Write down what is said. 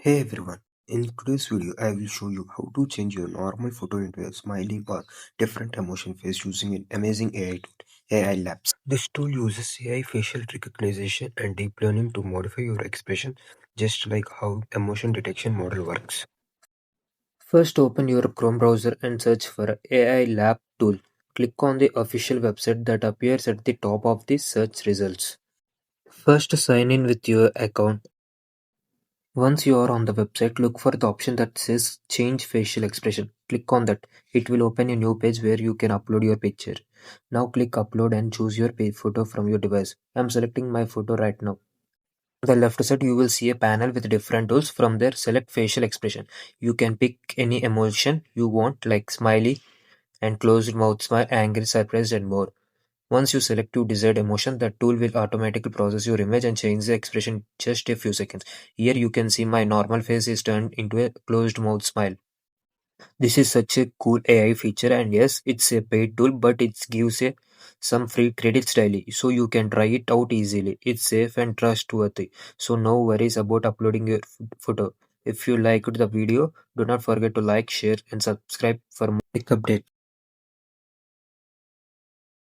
Hey everyone, in today's video I will show you how to change your normal photo into a smiling or different emotion face using an amazing AI tool, AI Labs. This tool uses AI facial recognition and deep learning to modify your expression just like how emotion detection model works. First open your Chrome browser and search for AI Lab tool. Click on the official website that appears at the top of the search results. First sign in with your account. Once you are on the website, look for the option that says Change Facial Expression. Click on that. It will open a new page where you can upload your picture. Now click Upload and choose your photo from your device. I am selecting my photo right now. On the left side, you will see a panel with different tools. From there, select Facial Expression. You can pick any emotion you want, like smiley and closed mouth smile, angry, surprised, and more. Once you select your desired emotion, the tool will automatically process your image and change the expression in just a few seconds. Here you can see my normal face is turned into a closed mouth smile. This is such a cool AI feature, and yes, it's a paid tool, but it gives some free credits daily, so you can try it out easily. It's safe and trustworthy, so no worries about uploading your photo. If you liked the video, do not forget to like, share, and subscribe for more tech updates.